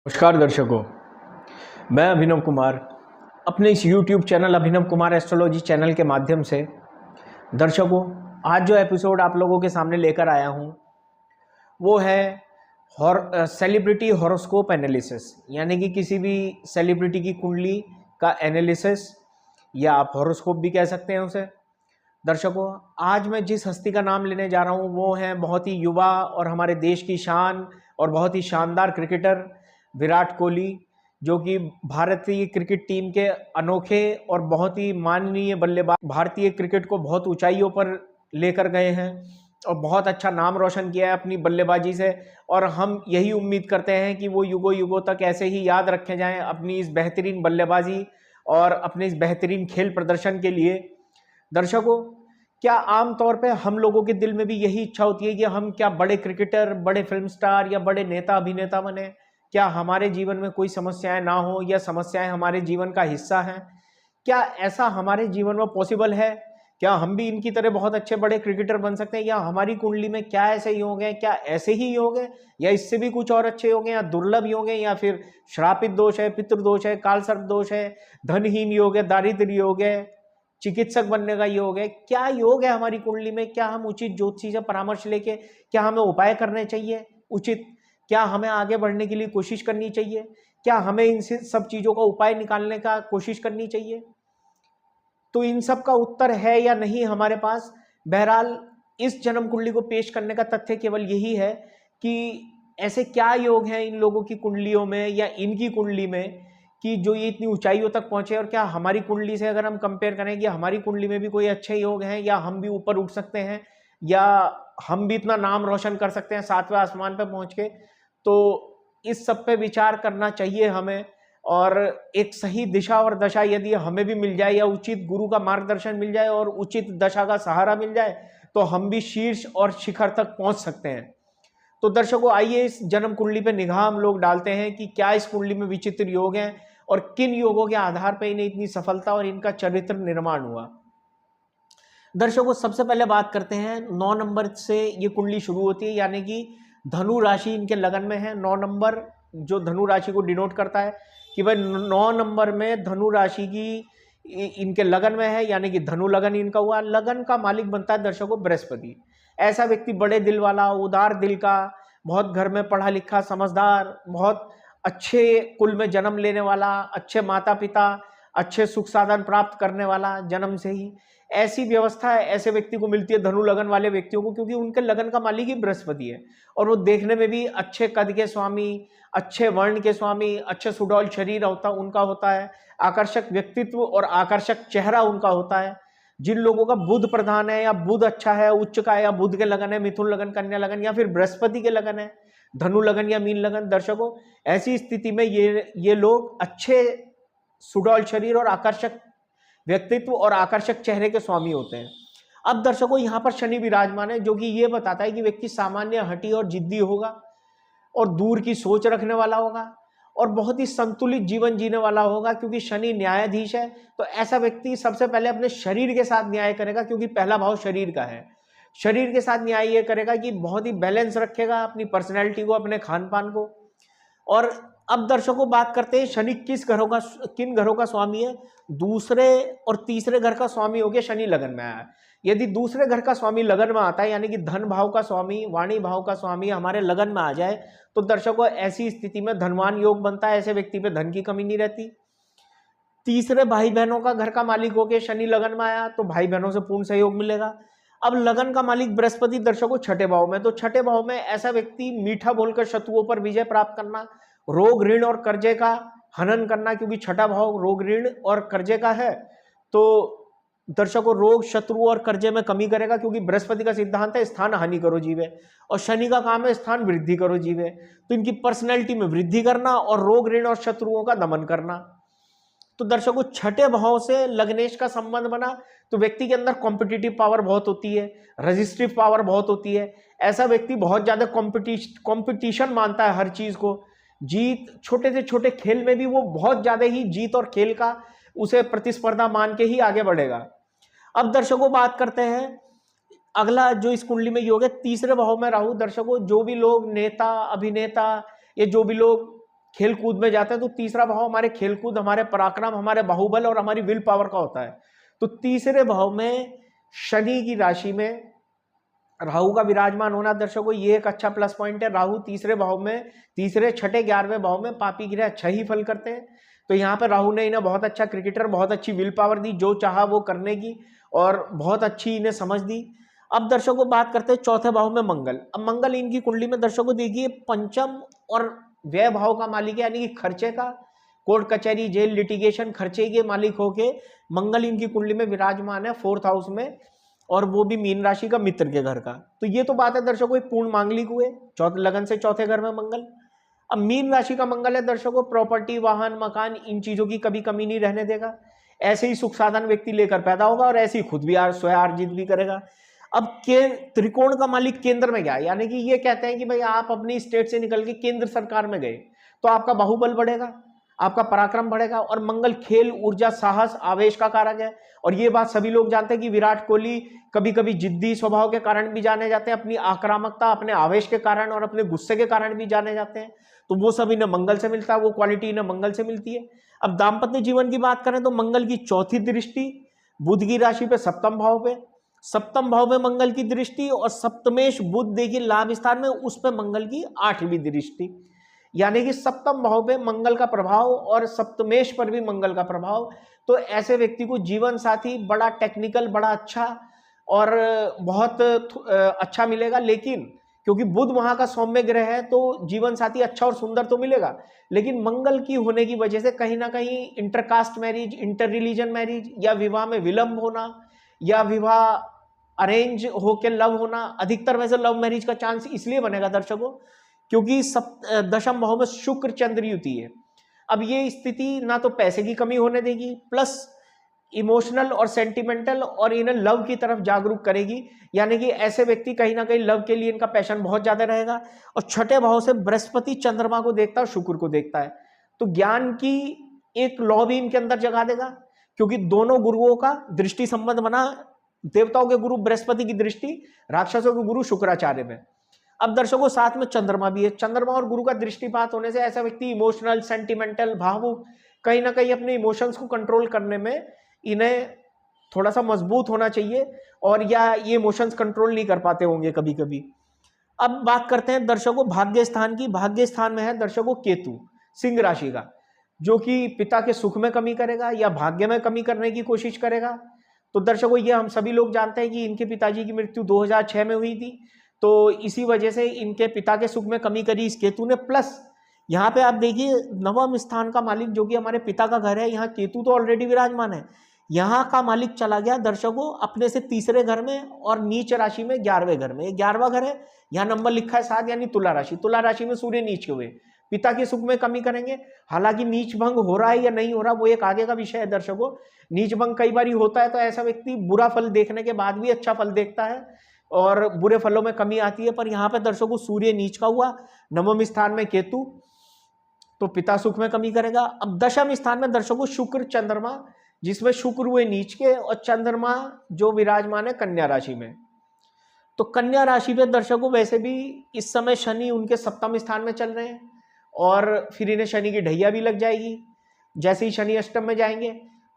नमस्कार दर्शकों, मैं अभिनव कुमार अपने इस YouTube channel Abhinav Kumar astrology channel के माध्यम से दर्शकों आज जो एपिसोड आप लोगों के सामने लेकर आया हूँ वो है सेलिब्रिटी हॉरोस्कोप एनालिसिस, यानी कि किसी भी सेलिब्रिटी की कुंडली का एनालिसिस या आप हॉरोस्कोप भी कह सकते हैं उसे। दर्शकों, आज मैं जिस हस्ती का नाम लेने जा रहा हूँ वो है बहुत ही युवा और हमारे देश की शान और बहुत ही शानदार क्रिकेटर विराट कोहली, जो कि भारतीय क्रिकेट टीम के अनोखे और बहुत ही माननीय बल्लेबाज, भारतीय क्रिकेट को बहुत ऊंचाइयों पर लेकर गए हैं और बहुत अच्छा नाम रोशन किया है अपनी बल्लेबाजी से। और हम यही उम्मीद करते हैं कि वो युगों युगों तक ऐसे ही याद रखे जाएं अपनी इस बेहतरीन बल्लेबाजी और अपने इस बेहतरीन खेल प्रदर्शन के लिए। दर्शकों, क्या आम तौर पे हम लोगों के दिल में भी यही इच्छा होती है कि हम क्या बड़े क्रिकेटर, बड़े फिल्म स्टार या बड़े नेता अभिनेता बने? क्या हमारे जीवन में कोई समस्याएं ना हो या समस्याएं हमारे जीवन का हिस्सा हैं? क्या ऐसा हमारे जीवन में पॉसिबल है? क्या हम भी इनकी तरह बहुत अच्छे बड़े क्रिकेटर बन सकते हैं? या हमारी कुंडली में क्या ऐसे योग हैं? क्या ऐसे ही योग हैं या इससे भी कुछ और अच्छे योग हैं, या दुर्लभ योग हैं, या फिर श्रापित दोष है, पितृदोष है, कालसर्प दोष है, धनहीन योग है, दारिद्र्य योग है, चिकित्सक बनने का योग है? क्या योग है हमारी कुंडली में? क्या हम उचित ज्योतिषी से परामर्श लेके क्या हमें उपाय करने चाहिए उचित? क्या हमें आगे बढ़ने के लिए कोशिश करनी चाहिए? क्या हमें इन सब चीज़ों का उपाय निकालने का कोशिश करनी चाहिए? तो इन सब का उत्तर है या नहीं हमारे पास। बहरहाल इस जन्म कुंडली को पेश करने का तथ्य केवल यही है कि ऐसे क्या योग हैं इन लोगों की कुंडलियों में या इनकी कुंडली में कि जो ये इतनी ऊंचाइयों तक पहुंचे। और क्या हमारी कुंडली से अगर हम कंपेयर करें कि हमारी कुंडली में भी कोई अच्छे योग हैं, या हम भी ऊपर उठ सकते हैं, या हम भी इतना नाम रोशन कर सकते हैं सातवें आसमान पर पहुंच के। तो इस सब पे विचार करना चाहिए हमें, और एक सही दिशा और दशा यदि हमें भी मिल जाए या उचित गुरु का मार्गदर्शन मिल जाए और उचित दशा का सहारा मिल जाए तो हम भी शीर्ष और शिखर तक पहुंच सकते हैं। तो दर्शकों, आइए इस जन्म कुंडली पे निगाह हम लोग डालते हैं कि क्या इस कुंडली में विचित्र योग हैं और किन योगों के आधार पर इन्हें इतनी सफलता और इनका चरित्र निर्माण हुआ। दर्शकों, सबसे पहले बात करते हैं 9 नंबर से ये कुंडली शुरू होती है, यानी कि धनु राशि इनके लगन में है। 9 नंबर जो धनु राशि को डिनोट करता है कि भाई 9 नंबर में धनु राशि की इनके लगन में है, यानी कि धनु लगन इनका हुआ। लगन का मालिक बनता है दर्शकों बृहस्पति। ऐसा व्यक्ति बड़े दिल वाला, उदार दिल का, बहुत घर में पढ़ा लिखा, समझदार, बहुत अच्छे कुल में जन्म लेने वाला, अच्छे माता पिता, अच्छे सुख साधन प्राप्त करने वाला जन्म से ही, ऐसी व्यवस्था ऐसे व्यक्ति को मिलती है धनु लगन वाले व्यक्तियों को, क्योंकि उनके लगन का मालिक ही बृहस्पति है। और वो देखने में भी अच्छे कद के स्वामी, अच्छे वर्ण के स्वामी, अच्छे सुडौल शरीर उनका होता है, आकर्षक व्यक्तित्व और आकर्षक चेहरा उनका होता है। जिन लोगों का बुध प्रधान है या बुध अच्छा है, उच्च का, या बुध के लगन है, मिथुन लगन, कन्या लगन, या फिर बृहस्पति के लगन है, धनु लगन या मीन लगन, दर्शकों ऐसी स्थिति में ये लोग अच्छे सुडौल शरीर और आकर्षक व्यक्तित्व और आकर्षक चेहरे के स्वामी होते हैं। अब दर्शकों, यहाँ पर शनि विराजमान है, जो कि ये बताता है कि व्यक्ति सामान्य, हठी और जिद्दी होगा और दूर की सोच रखने वाला होगा और बहुत ही संतुलित जीवन जीने वाला होगा, क्योंकि शनि न्यायाधीश है। तो ऐसा व्यक्ति सबसे पहले अपने शरीर के साथ न्याय करेगा, क्योंकि पहला भाव शरीर का है। शरीर के साथ न्याय ये करेगा कि बहुत ही बैलेंस रखेगा अपनी पर्सनैलिटी को, अपने खान पान को। और अब दर्शकों बात करते हैं शनि किन घरों का स्वामी है। दूसरे और तीसरे घर का स्वामी हो गया शनि लगन में आया। यदि दूसरे घर का स्वामी लगन में आता है, यानी कि धन भाव का स्वामी, वाणी भाव का स्वामी हमारे लगन में आ जाए, तो दर्शकों ऐसी स्थिति में धनवान योग बनता है। ऐसे व्यक्ति पे धन की कमी नहीं रहती। तीसरे भाई बहनों का घर का मालिक होकर शनि लगन में आया तो भाई बहनों से पूर्ण सहयोग मिलेगा। अब लगन का मालिक बृहस्पति दर्शकों छठे भाव में, तो छठे भाव में ऐसा व्यक्ति मीठा बोलकर शत्रुओं पर विजय प्राप्त करना, रोग ऋण और कर्जे का हनन करना, क्योंकि छठा भाव रोग ऋण और कर्जे का है। तो दर्शकों रोग, शत्रु और कर्जे में कमी करेगा, क्योंकि बृहस्पति का सिद्धांत है स्थान हानि करो जीवे, और शनि का काम है स्थान वृद्धि करो जीवे। तो इनकी पर्सनैलिटी में वृद्धि करना और रोग ऋण और शत्रुओं का दमन करना। तो दर्शकों छठे भाव से लग्नेश का संबंध बना तो व्यक्ति के अंदर कॉम्पिटिटिव पावर बहुत होती है, रजिस्ट्रिव पावर बहुत होती है। ऐसा व्यक्ति बहुत ज्यादा कॉम्पिटिशन मानता है हर चीज को, जीत, छोटे से छोटे खेल में भी वो बहुत ज्यादा ही जीत और खेल का उसे प्रतिस्पर्धा मान के ही आगे बढ़ेगा। अब दर्शकों बात करते हैं अगला जो इस कुंडली में योग है तीसरे भाव में राहु। दर्शकों जो भी लोग नेता, अभिनेता, ये जो भी लोग खेल कूद में जाते हैं तो तीसरा भाव हमारे खेलकूद, हमारे पराक्रम, हमारे बाहुबल और हमारी विल पावर का होता है। तो तीसरे भाव में शनि की राशि में राहु का विराजमान होना दर्शकों, ये एक अच्छा प्लस पॉइंट है। राहु तीसरे भाव में, तीसरे, छठे, 11वें भाव में पापी ग्रह अच्छा ही फल करते हैं। तो यहाँ पे राहु ने इन्हें बहुत अच्छा क्रिकेटर, बहुत अच्छी विल पावर दी, जो चाहा वो करने की, और बहुत अच्छी इन्हें समझ दी। अब दर्शकों बात करते हैं चौथे भाव में मंगल। अब मंगल इनकी कुंडली में दर्शकों देखिए पंचम और व्यय भाव का मालिक है, यानी कि खर्चे का, कोर्ट कचहरी, जेल, लिटिगेशन, खर्चे के मालिक होके मंगल इनकी कुंडली में विराजमान है 4th हाउस में, और वो भी मीन राशि का, मित्र के घर का। तो ये तो बात है दर्शकों, पूर्ण मांगलिक हुए, लगन से चौथे घर में मंगल। अब मीन राशि का मंगल है दर्शकों, प्रॉपर्टी, वाहन, मकान, इन चीजों की कभी कमी नहीं रहने देगा। ऐसे ही सुख साधन व्यक्ति लेकर पैदा होगा और ऐसे ही खुद भी स्वयं अर्जित भी करेगा। अब के त्रिकोण का मालिक केंद्र में गया, यानी कि ये कहते हैं कि भाई आप अपनी स्टेट से निकल के केंद्र सरकार में गए तो आपका बाहुबल बढ़ेगा, आपका पराक्रम बढ़ेगा। और मंगल खेल, ऊर्जा, साहस, आवेश का कारक है। और ये बात सभी लोग जानते हैं कि विराट कोहली कभी कभी जिद्दी स्वभाव के कारण भी जाने जाते हैं, अपनी आक्रामकता, अपने आवेश के कारण और अपने गुस्से के कारण भी जाने जाते हैं। तो वो सब इन्हें मंगल से मिलता है, वो क्वालिटी इन्हें मंगल से मिलती है। अब दाम्पत्य जीवन की बात करें तो मंगल की चौथी दृष्टि बुध की राशि पे, सप्तम भाव पे, सप्तम भाव में मंगल की दृष्टि, और सप्तमेश बुध देखिए लाभ स्थान में, उस पे मंगल की 8वीं दृष्टि, यानी कि सप्तम भाव पे मंगल का प्रभाव और सप्तमेश पर भी मंगल का प्रभाव। तो ऐसे व्यक्ति को जीवन साथी बड़ा टेक्निकल, बड़ा अच्छा और बहुत अच्छा मिलेगा। लेकिन क्योंकि बुध वहां का सौम्य ग्रह है तो जीवन साथी अच्छा और सुंदर तो मिलेगा, लेकिन मंगल की होने की वजह से कहीं ना कहीं intercaste marriage, inter religion marriage, या विवाह में विलंब होना, या विवाह अरेंज होके लव होना, अधिकतर वैसे लव मैरिज का चांस इसलिए बनेगा दर्शकों क्योंकि दशम भाव में शुक्र चंद्र युति है। अब ये स्थिति ना तो पैसे की कमी होने देगी, प्लस इमोशनल और सेंटिमेंटल, और इन्हें लव की तरफ जागरूक करेगी, यानी कि ऐसे व्यक्ति कहीं ना कहीं लव के लिए इनका पैशन बहुत ज्यादा रहेगा। और छठे भाव से बृहस्पति चंद्रमा को देखता है, शुक्र को देखता है, तो ज्ञान की एक लौ भी इनके अंदर जगा देगा, क्योंकि दोनों गुरुओं का दृष्टि संबंध बना, देवताओं के गुरु बृहस्पति की दृष्टि, राक्षसों के गुरु शुक्राचार्य में। अब दर्शकों साथ में चंद्रमा भी है, चंद्रमा और गुरु का दृष्टिपात होने से ऐसा व्यक्ति इमोशनल, सेंटिमेंटल, भावुक, कहीं ना कहीं अपने इमोशंस को कंट्रोल करने में इन्हें थोड़ा सा मजबूत होना चाहिए, और या ये इमोशंस कंट्रोल नहीं कर पाते होंगे कभी कभी। अब बात करते हैं दर्शकों भाग्य स्थान की। भाग्य स्थान में है दर्शकों केतु, सिंह राशि का, जो कि पिता के सुख में कमी करेगा या भाग्य में कमी करने की कोशिश करेगा। तो दर्शकों ये हम सभी लोग जानते हैं कि इनके पिताजी की मृत्यु 2006 में हुई थी, तो इसी वजह से इनके पिता के सुख में कमी करी इस केतु ने। प्लस यहाँ पे आप देखिए नवम स्थान का मालिक जो कि हमारे पिता का घर है, यहाँ केतु तो ऑलरेडी विराजमान है, यहाँ का मालिक चला गया दर्शकों अपने से तीसरे घर में और नीच राशि में 11वें घर में। 11वां घर है, यहाँ नंबर लिखा है 7, यानी तुला राशि। तुला राशि में सूर्य नीच हुए, पिता के सुख में कमी करेंगे। हालांकि नीच भंग हो रहा है या नहीं हो रहा वो एक आगे का विषय है दर्शकों। नीच भंग कई बार होता है तो ऐसा व्यक्ति बुरा फल देखने के बाद भी अच्छा फल देखता है और बुरे फलों में कमी आती है। पर यहाँ पे दर्शकों सूर्य नीच का हुआ, नवम स्थान में केतु, तो पिता सुख में कमी करेगा। अब दशम स्थान में दर्शकों शुक्र चंद्रमा, जिसमें शुक्र हुए नीच के और चंद्रमा जो विराजमान है कन्या राशि में। तो कन्या राशि पे दर्शकों वैसे भी इस समय शनि उनके सप्तम स्थान में चल रहे हैं और फिर इन्हें शनि की ढैया भी लग जाएगी जैसे ही शनि अष्टम में जाएंगे।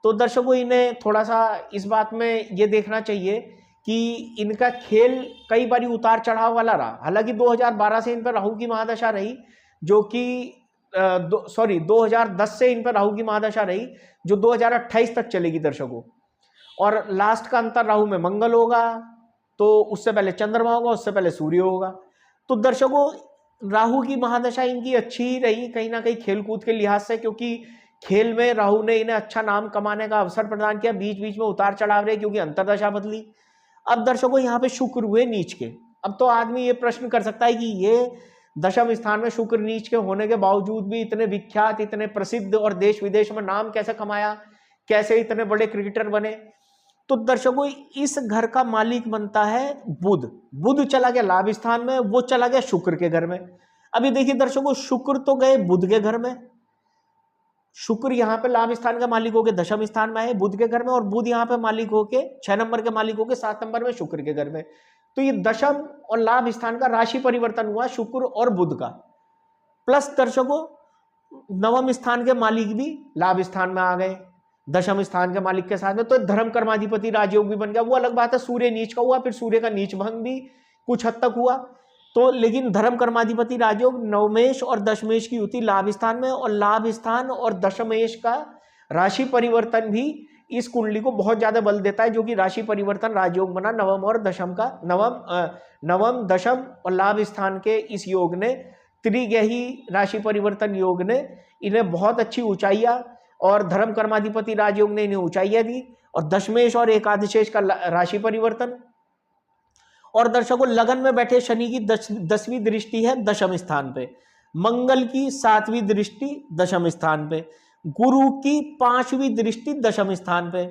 तो दर्शकों इन्हें थोड़ा सा इस बात में ये देखना चाहिए कि इनका खेल कई बार उतार चढ़ाव वाला रहा। हालांकि 2012 से इन पर राहु की महादशा रही, जो कि 2010 से इन पर राहु की महादशा रही जो 2028 तक चलेगी दर्शकों। और लास्ट का अंतर राहु में मंगल होगा, तो उससे पहले चंद्रमा होगा, उससे पहले सूर्य होगा। तो दर्शकों राहु की महादशा इनकी अच्छी ही रही कहीं ना कहीं खेल कूद के लिहाज से, क्योंकि खेल में राहु ने इन्हें अच्छा नाम कमाने का अवसर प्रदान किया। बीच बीच में उतार चढ़ाव रहे क्योंकि अंतरदशा बदली। अब दर्शकों यहाँ पे शुक्र हुए नीच के। अब तो आदमी ये प्रश्न कर सकता है कि ये दशम स्थान में शुक्र नीच के होने के बावजूद भी इतने विख्यात, इतने प्रसिद्ध और देश विदेश में नाम कैसे कमाया, कैसे इतने बड़े क्रिकेटर बने। तो दर्शकों इस घर का मालिक बनता है बुध। बुध चला गया लाभ स्थान में, वो चला गया शुक्र के घर में। अभी देखिए दर्शकों शुक्र तो गए बुध के घर में, शुक्र यहाँ पे लाभ स्थान का मालिक होके दशम स्थान में है बुध के घर में, और बुध यहाँ पे मालिक होके 6 नंबर के मालिक होके 7 नंबर में शुक्र के घर में। तो ये दशम और लाभ स्थान का राशि परिवर्तन हुआ शुक्र और बुध का। प्लस दर्शकों नवम स्थान के मालिक भी लाभ स्थान में आ गए, दशम स्थान के मालिक के साथ में, तो धर्म कर्माधिपति राजयोग भी बन गया। वो अलग बात है, सूर्य नीच का हुआ, फिर सूर्य का नीच भंग भी कुछ हद तक हुआ। तो लेकिन धर्म कर्माधिपति राजयोग नवमेश और दशमेश की युति लाभ स्थान में, और लाभ स्थान और दशमेश का राशि परिवर्तन भी इस कुंडली को बहुत ज्यादा बल देता है, जो कि राशि परिवर्तन राजयोग बना नवम और दशम का। नवम दशम और लाभ स्थान के इस योग ने, त्रिग्रही राशि परिवर्तन योग ने इन्हें बहुत अच्छी ऊंचाइयां, और धर्म कर्माधिपति राजयोग ने इन्हें ऊंचाइयां दी, और दशमेश और एकादशेश का राशि परिवर्तन। और दर्शकों, लगन में बैठे शनि की 10वीं दृष्टि है दशम स्थान पे, मंगल की 7वीं दृष्टि दशम स्थान पे, गुरु की 5वीं दृष्टि दशम स्थान पे।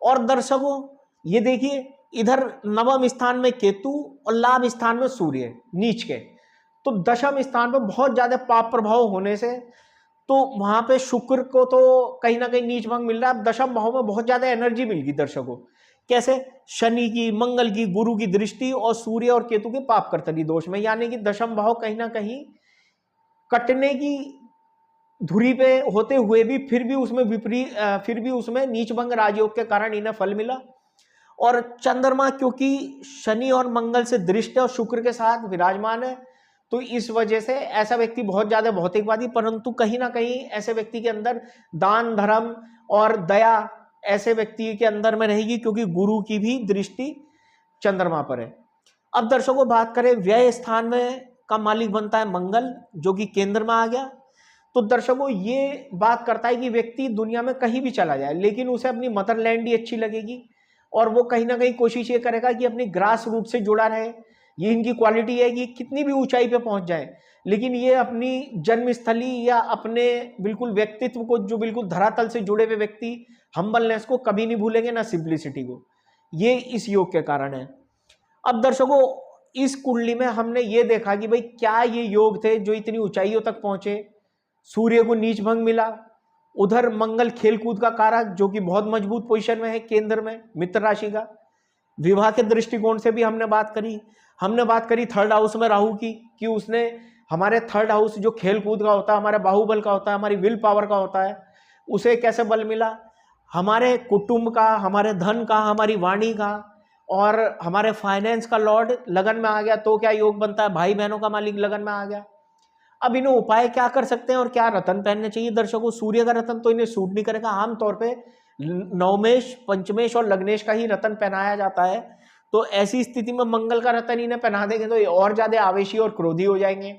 और दर्शकों ये देखिए, इधर नवम स्थान में केतु और लाभ स्थान में सूर्य नीच के, तो दशम स्थान पर बहुत ज्यादा पाप प्रभाव होने से तो वहां पे शुक्र को तो कहीं ना कहीं नीच भंग मिल रहा है। दशम भाव में बहुत ज्यादा एनर्जी मिल गई दर्शकों। कैसे? शनि की, मंगल की, गुरु की दृष्टि और सूर्य और केतु के पाप कर्तरी दोष में, यानी कि दशम भाव कहीं ना कहीं कटने की धुरी पे होते हुए भी फिर भी उसमें नीच भंग राजयोग के कारण इन्हें फल मिला। और चंद्रमा क्योंकि शनि और मंगल से दृष्ट है और शुक्र के साथ विराजमान है, तो इस वजह से ऐसा व्यक्ति बहुत ज्यादा भौतिकवादी, परंतु कहीं ना कहीं ऐसे व्यक्ति के अंदर दान धर्म और दया ऐसे व्यक्ति के अंदर में रहेगी, क्योंकि गुरु की भी दृष्टि चंद्रमा पर है। अब दर्शकों बात करें, व्यय स्थान में का मालिक बनता है मंगल, जो कि केंद्र में आ गया। तो दर्शकों ये बात करता है कि व्यक्ति दुनिया में कहीं भी चला जाए, लेकिन उसे अपनी मदरलैंड ही अच्छी लगेगी, और वो कहीं ना कहीं कोशिश ये करेगा कि अपनी ग्रास रूट से जुड़ा रहे। ये इनकी क्वालिटी है कि कितनी भी ऊंचाई पे पहुंच जाए, लेकिन ये अपनी जन्मस्थली या अपने बिल्कुल व्यक्तित्व को, जो बिल्कुल धरातल से जुड़े हुए व्यक्ति, हम्बलनेस को कभी नहीं भूलेंगे, ना सिंप्लिसिटी को। ये इस योग के कारण है। अब दर्शकों, इस कुंडली में हमने ये देखा कि भाई क्या ये योग थे जो इतनी ऊंचाइयों तक पहुंचे। सूर्य को नीच भंग मिला, उधर मंगल खेलकूद का कारक, जो कि बहुत मजबूत पोजीशन में है केंद्र में, मित्र राशि का। विवाह के दृष्टिकोण से भी हमने बात करी थर्ड हाउस में राहु की, कि उसने हमारे थर्ड हाउस जो खेलकूद का होता है, हमारे बाहुबल का होता है, हमारी विल पावर का होता है, उसे कैसे बल मिला। हमारे कुटुंब का, हमारे धन का, हमारी वाणी का और हमारे फाइनेंस का लॉर्ड लगन में आ गया, तो क्या योग बनता है, भाई बहनों का मालिक लगन में आ गया। अब इन्हें उपाय क्या कर सकते हैं और क्या रतन पहनने चाहिए। दर्शकों, सूर्य का रतन तो इन्हें सूट नहीं करेगा, आमतौर पे नवमेश, पंचमेश और लग्नेश का ही रतन पहनाया जाता है। तो ऐसी स्थिति में मंगल का रतन इन्हें पहना देंगे तो ये और ज्यादा आवेशी और क्रोधी हो जाएंगे,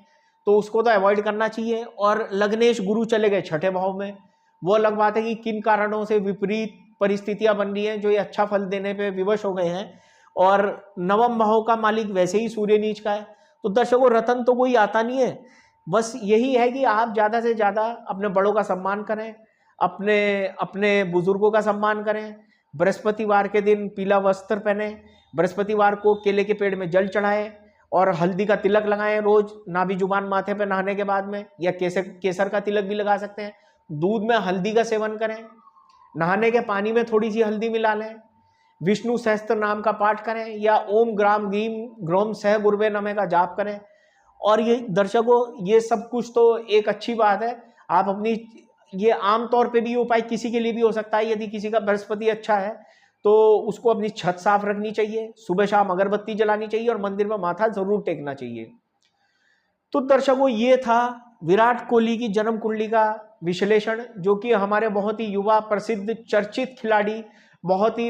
तो उसको तो अवॉइड करना चाहिए। और लग्नेश गुरु चले गए छठे भाव में, वो अलग बात है कि किन कारणों से विपरीत परिस्थितियां बन रही हैं जो ये अच्छा फल देने पे विवश हो गए हैं। और नवम भाव का मालिक वैसे ही सूर्य नीच का है। तो दर्शकों, रतन तो कोई आता नहीं है, बस यही है कि आप ज्यादा से ज्यादा अपने बड़ों का सम्मान करें, अपने बुजुर्गों का सम्मान करें। बृहस्पतिवार के दिन पीला वस्त्र पहने, बृहस्पतिवार को केले के पेड़ में जल चढ़ाएं और हल्दी का तिलक लगाएं रोज नाभि जुबान माथे पे नहाने के बाद में, या केसर का तिलक भी लगा सकते हैं। दूध में हल्दी का सेवन करें, नहाने के पानी में थोड़ी सी हल्दी मिला लें, विष्णु सहस्त्र नाम का पाठ करें, या ओम ग्राम गीम ग्रोम सह गुरुवे नमः का जाप करें। और ये दर्शकों, ये सब कुछ तो एक अच्छी बात है। आप अपनी ये आमतौर पे भी ये उपाय किसी के लिए भी हो सकता है। यदि किसी का बृहस्पति अच्छा है तो उसको अपनी छत साफ रखनी चाहिए, सुबह शाम अगरबत्ती जलानी चाहिए और मंदिर में माथा जरूर टेकना चाहिए। तो दर्शकों, ये था विराट कोहली की जन्म कुंडली का विश्लेषण, जो कि हमारे बहुत ही युवा प्रसिद्ध चर्चित खिलाड़ी, बहुत ही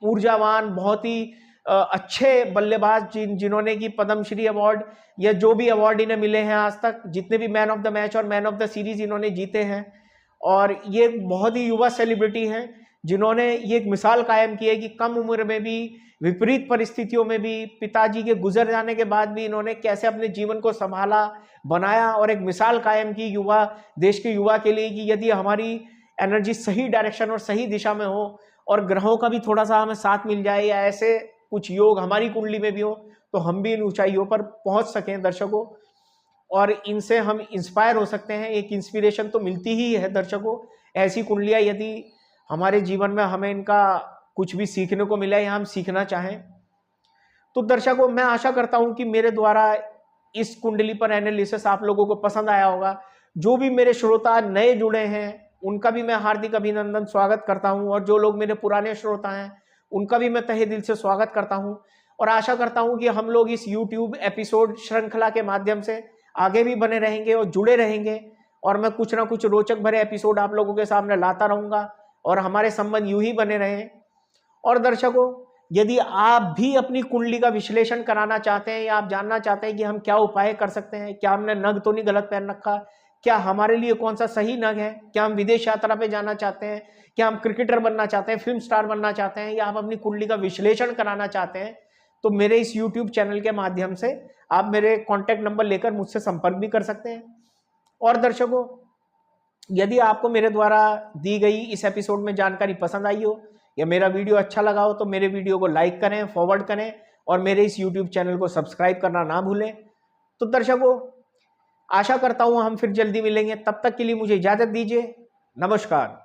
ऊर्जावान, बहुत ही अच्छे बल्लेबाज, जिन्होंने की पद्मश्री अवार्ड या जो भी अवार्ड इन्हें मिले हैं आज तक, जितने भी मैन ऑफ द मैच और मैन ऑफ द सीरीज इन्होंने जीते हैं। और ये बहुत ही युवा सेलिब्रिटी हैं जिन्होंने ये एक मिसाल कायम की है कि कम उम्र में भी, विपरीत परिस्थितियों में भी, पिताजी के गुजर जाने के बाद भी इन्होंने कैसे अपने जीवन को संभाला, बनाया और एक मिसाल कायम की युवा, देश के युवा के लिए, कि यदि हमारी एनर्जी सही डायरेक्शन और सही दिशा में हो और ग्रहों का भी थोड़ा सा हमें साथ मिल जाए, या ऐसे कुछ योग हमारी कुंडली में भी हो, तो हम भी इन ऊंचाइयों पर पहुंच सकें दर्शकों, और इनसे हम इंस्पायर हो सकते हैं। एक इंस्पिरेशन तो मिलती ही है दर्शकों, ऐसी कुंडलियां यदि हमारे जीवन में हमें इनका कुछ भी सीखने को मिला या हम सीखना चाहें। तो दर्शकों, मैं आशा करता हूं कि मेरे द्वारा इस कुंडली पर एनालिसिस आप लोगों को पसंद आया होगा। जो भी मेरे श्रोता नए जुड़े हैं उनका भी मैं हार्दिक अभिनंदन स्वागत करता हूं, और जो लोग मेरे पुराने श्रोता हैं उनका भी मैं तहे दिल से स्वागत करता हूं। और आशा करता हूं कि हम लोग इस YouTube एपिसोड श्रृंखला के माध्यम से आगे भी बने रहेंगे और जुड़े रहेंगे, और मैं कुछ ना कुछ रोचक भरे एपिसोड आप लोगों के सामने लाता रहूंगा और हमारे संबंध यूं ही बने रहें। और दर्शकों, यदि आप भी अपनी कुंडली का विश्लेषण कराना चाहते हैं या आप जानना चाहते हैं कि हम क्या उपाय कर सकते हैं, क्या हमने नग तो नहीं गलत पहन रखा, क्या हमारे लिए कौन सा सही नग है, क्या हम विदेश यात्रा पे जाना चाहते हैं, क्या हम क्रिकेटर बनना चाहते हैं, फिल्म स्टार बनना चाहते हैं, या आप अपनी कुंडली का विश्लेषण कराना चाहते हैं, तो मेरे इस YouTube चैनल के माध्यम से आप मेरे कॉन्टैक्ट नंबर लेकर मुझसे संपर्क भी कर सकते हैं। और दर्शकों, यदि आपको मेरे द्वारा दी गई इस एपिसोड में जानकारी पसंद आई हो या मेरा वीडियो अच्छा लगा हो तो मेरे वीडियो को लाइक करें, फॉरवर्ड करें और मेरे इस YouTube चैनल को सब्सक्राइब करना ना भूलें। तो दर्शकों, आशा करता हूं हम फिर जल्दी मिलेंगे। तब तक के लिए मुझे इजाजत दीजिए। नमस्कार।